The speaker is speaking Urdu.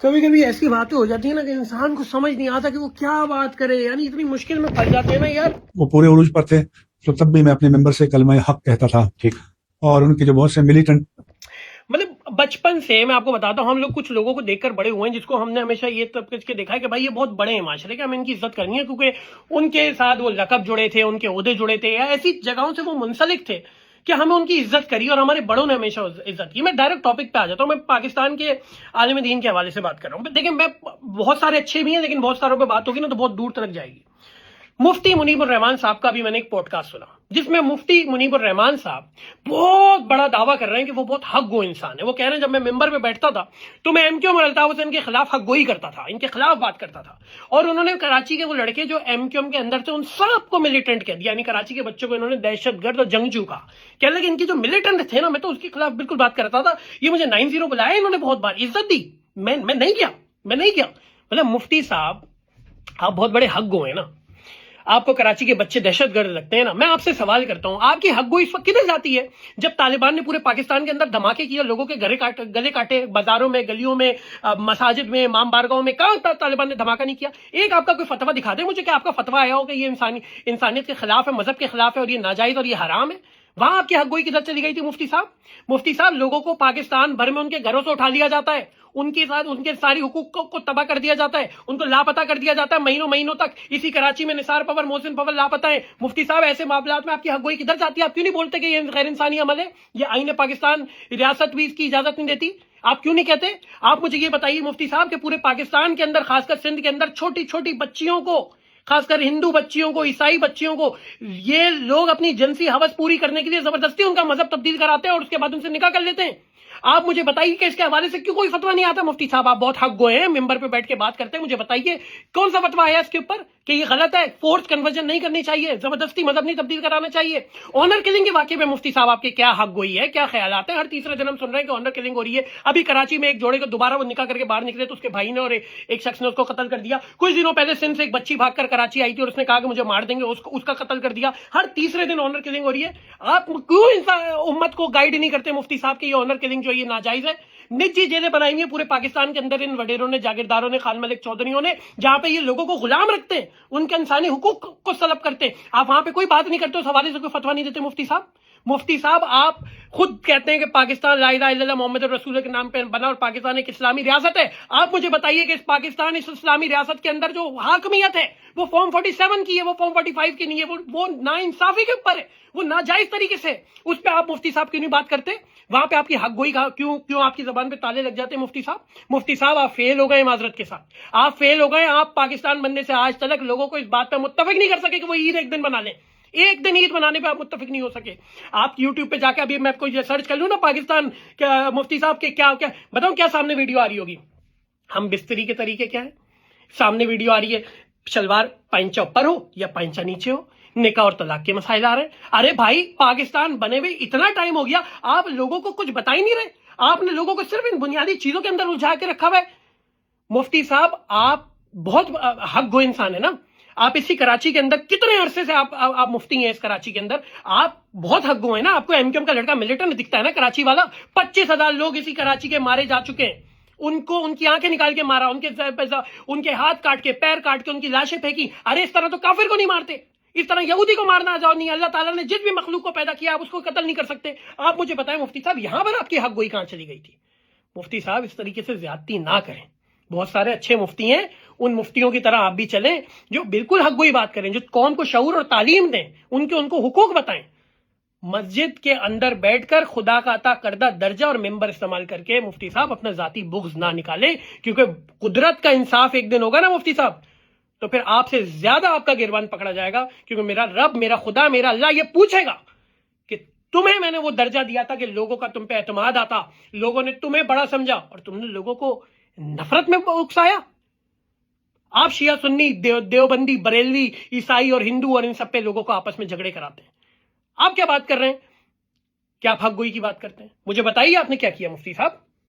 کبھی کبھی ایسی باتیں ہو جاتی ہیں نا کہ انسان کو سمجھ نہیں آتا کہ وہ کیا بات کرے، یعنی اتنی مشکل میں پھنس جاتے ہیں نا یار. وہ پورے عروج پر تھے تو تب بھی میں اپنے ممبر سے کلمہ حق کہتا تھا. ٹھیک. اور ان کے جو بہت سے ملیٹنٹ، مطلب بچپن سے میں آپ کو بتاتا ہوں، ہم لوگ کچھ لوگوں کو دیکھ کر بڑے ہوئے ہیں جس کو ہم نے ہمیشہ یہ تب کے دیکھا ہے کہ بھائی یہ بہت بڑے ہیں معاشرے کے، ہمیں ان کی عزت کرنی ہے کیونکہ ان کے ساتھ وہ لقب جڑے تھے، ان کے عہدے جڑے تھے، یا ایسی جگہوں سے وہ منسلک تھے کہ ہمیں ان کی عزت کری اور ہمارے بڑوں نے ہمیشہ عزت کی. میں ڈائریکٹ ٹاپک پہ آ جاتا ہوں. میں پاکستان کے عالم دین کے حوالے سے بات کر رہا ہوں. دیکھیں میں بہت سارے اچھے بھی ہیں لیکن بہت ساروں پہ بات ہوگی نا تو بہت دور تک جائے گی. مفتی منیب الرحمان صاحب کا بھی میں نے ایک پوڈ کاسٹ سنا جس میں مفتی منیب الرحمان صاحب بہت بڑا دعویٰ کر رہے ہیں کہ وہ بہت حق گو انسان ہے. وہ کہہ رہے ہیں جب میں ممبر پہ بیٹھتا تھا تو میں ایم کیو ایم اور الطاف حسین کے خلاف حق گوئی کرتا تھا، ان کے خلاف بات کرتا تھا. اور انہوں نے کراچی کے وہ لڑکے جو ایم کیو ایم کے اندر تھے ان سب کو ملیٹنٹ کہہ دیا، یعنی کراچی کے بچوں کو انہوں نے دہشت گرد اور جنگجو کہا. کہنے لگے ان کی جو ملیٹنٹ تھے نا، میں تو اس کے خلاف بالکل بات کرتا تھا. یہ مجھے 9-0 بلایا، انہوں نے بہت بار عزت دی، میں نہیں کیا. مطلب مفتی صاحب آپ بہت بڑے حق گو ہیں نا، آپ کو کراچی کے بچے دہشت گرد لگتے ہیں نا. میں آپ سے سوال کرتا ہوں، آپ کی حق گوئی اس وقت کدھر جاتی ہے جب طالبان نے پورے پاکستان کے اندر دھماکے کیے، لوگوں کے گلے کاٹے، بازاروں میں، گلیوں میں، مساجد میں، امام بارگاہوں میں، کہاں طالبان نے دھماکہ نہیں کیا؟ ایک آپ کا کوئی فتویٰ دکھا دیں مجھے کہ آپ کا فتویٰ آیا ہو کہ یہ انسانیت کے خلاف ہے، مذہب کے خلاف ہے اور یہ ناجائز اور یہ حرام ہے. وہاں آپ کی حق گوئی کدھر چلی گئی تھی مفتی صاحب؟ مفتی صاحب لوگوں کو پاکستان بھر میں ان کے گھروں سے اٹھا لیا جاتا ہے، ان کے ساتھ ان کے ساری حقوق کو تباہ کر دیا جاتا ہے، ان کو لاپتہ کر دیا جاتا ہے مہینوں تک. اسی کراچی میں نثار پور، محسن پور لاپتہ ہیں. مفتی صاحب ایسے معاملات میں آپ کی حق گوئی کدھر جاتی ہے؟ آپ کیوں نہیں بولتے کہ یہ غیر انسانی عمل ہے؟ یہ آئین پاکستان ریاست بھی اس کی اجازت نہیں دیتی. آپ کیوں نہیں کہتے؟ آپ مجھے یہ بتائیے مفتی صاحب کہ پورے پاکستان کے اندر، خاص کر سندھ کے اندر، چھوٹی چھوٹی بچیوں کو، خاص کر ہندو بچیوں کو، عیسائی بچیوں کو، یہ لوگ اپنی جنسی ہوس پوری کرنے کے لیے زبردستی ان کا مذہب تبدیل کراتے ہیں اور اس کے بعد ان سے نکاح کر لیتے ہیں. آپ مجھے بتائیے کہ اس کے حوالے سے کیوں کوئی فتویٰ نہیں آتا؟ مفتی صاحب آپ بہت حق گوئے ہیں، ممبر پہ بیٹھ کے بات کرتے ہیں، مجھے بتائیے کون سا فتویٰ آیا اس کے اوپر کہ یہ غلط ہے، فورس کنورژن نہیں کرنی چاہیے، زبردستی مذہب نہیں تبدیل کرانا چاہیے. آنر کلنگ کے واقعے میں مفتی صاحب آپ کے کیا حق گوئی ہے، کیا خیالات ہیں؟ ہر تیسرے دن ہم سن رہے ہیں کہ آنر کلنگ ہو رہی ہے. ابھی کراچی میں ایک جوڑے کو دوبارہ وہ نکاح کر کے باہر نکلے تو اس کے بھائی نے اور ایک شخص نے اس کو قتل کر دیا. کچھ دنوں پہلے سندھ سے ایک بچی بھاگ کر کراچی آئی تھی اور اس نے کہا کہ مجھے مار دیں گے، اس کا قتل کر دیا. ہر تیسرے دن آنر کلنگ ہو رہی ہے. آپ کیوں امت کو گائیڈ نہیں کرتے مفتی صاحب کہ یہ آنر کلنگ جو یہ ناجائز ہے؟ نجی جیلیں بنائی ہوئی ہیں پورے پاکستان کے اندر ان وڈیروں نے، جاگیرداروں نے، خان ملک چودھریوں نے، جہاں پہ یہ لوگوں کو غلام رکھتے ہیں، ان کے انسانی حقوق کو سلب کرتے ہیں. آپ وہاں پہ کوئی بات نہیں کرتے، اس حوالے سے کوئی فتویٰ نہیں دیتے مفتی صاحب. مفتی صاحب آپ خود کہتے ہیں کہ پاکستان لا الہ الا اللہ محمد رسول کے نام پہ بنا اور پاکستان ایک اسلامی ریاست ہے. آپ مجھے بتائیے کہ اس پاکستان، اس اسلامی ریاست کے اندر جو حاکمیت ہے وہ فارم 47 کی ہے، وہ فارم 45 کی نہیں ہے. وہ ناانصافی کے اوپر ہے، وہ ناجائز طریقے سے. اس پہ آپ مفتی صاحب کیوں نہیں بات کرتے؟ وہاں پہ آپ کی حق گوئی کیوں آپ کی زبان پہ تالے لگ جاتے ہیں مفتی صاحب؟ مفتی صاحب آپ فیل ہو گئے، معذرت کے ساتھ آپ فیل ہو گئے. آپ پاکستان بننے سے آج تک لوگوں کو اس بات پہ متفق نہیں کر سکے کہ وہ عید ایک دن بنا لیں. ایک دن عید منانے پہ آپ متفق نہیں ہو سکے. آپ یوٹیوب پہ جا کے ابھی میں کوئی سرچ کر لوں نا پاکستان مفتی صاحب کے کیا بتاؤں کیا سامنے ویڈیو آ رہی ہوگی. ہم بستری کے طریقے کیا ہے؟ سامنے ویڈیو آ رہی ہے شلوار پائنچا اوپر ہو یا پائنچا نیچے ہو، نکاح اور طلاق کے مسائل آ رہے ہیں. ارے بھائی پاکستان بنے ہوئے اتنا ٹائم ہو گیا، آپ لوگوں کو کچھ بتا ہی نہیں رہے. آپ نے لوگوں کو صرف ان بنیادی چیزوں کے اندر الجھا کے رکھا ہوا ہے. مفتی صاحب آپ بہت حق گو انسان ہے نا. آپ اسی کراچی کے اندر کتنے عرصے سے آپ مفتی ہیں اس کراچی کے اندر، آپ بہت حق گو ہیں نا. آپ کو ایم کیو ایم کا لڑکا ملیٹنٹ دکھتا ہے نا کراچی والا. 25,000 لوگ اسی کراچی کے مارے جا چکے ہیں. ان کی آنکھیں نکال کے مارا، ان کے ہاتھ کاٹ کے، پیر کاٹ کے، ان کی لاشیں پھینکی. ارے اس طرح تو کافر کو نہیں مارتے، اس طرح یہودی کو مارنا جاؤ نہیں. اللہ تعالیٰ نے جس بھی مخلوق کو پیدا کیا آپ اس کو قتل نہیں کر سکتے. آپ مجھے بتائیں مفتی صاحب یہاں پر آپ کی حق گوئی کہاں چلی گئی تھی؟ مفتی صاحب اس طریقے سے زیادتی نہ کریں. بہت سارے اچھے مفتی ہیں، ان مفتیوں کی طرح آپ بھی چلیں جو بالکل حق گوئی بات کریں، جو قوم کو شعور اور تعلیم دیں، ان کو حقوق بتائیں. مسجد کے اندر بیٹھ کر خدا کا عطا کردہ درجہ اور ممبر استعمال کر کے مفتی صاحب اپنا ذاتی بغض نہ نکالیں، کیونکہ قدرت کا انصاف ایک دن ہوگا نا مفتی صاحب، تو پھر آپ سے زیادہ آپ کا گریبان پکڑا جائے گا. کیونکہ میرا رب، میرا خدا، میرا اللہ یہ پوچھے گا کہ تمہیں میں نے وہ درجہ دیا تھا کہ لوگوں کا تم پہ اعتماد آتا، لوگوں نے تمہیں بڑا سمجھا اور تم نے لوگوں کو نفرت میں اکسایا. آپ شیعہ سنی، دیوبندی، بریلوی، عیسائی اور ہندو اور ان سب پہ لوگوں کو آپس میں جھگڑے کراتے ہیں. آپ کیا بات کر رہے ہیں؟ کیا آپ حق گوئی کی بات کرتے ہیں؟ مجھے بتائیے آپ نے کیا کیا مفتی صاحب؟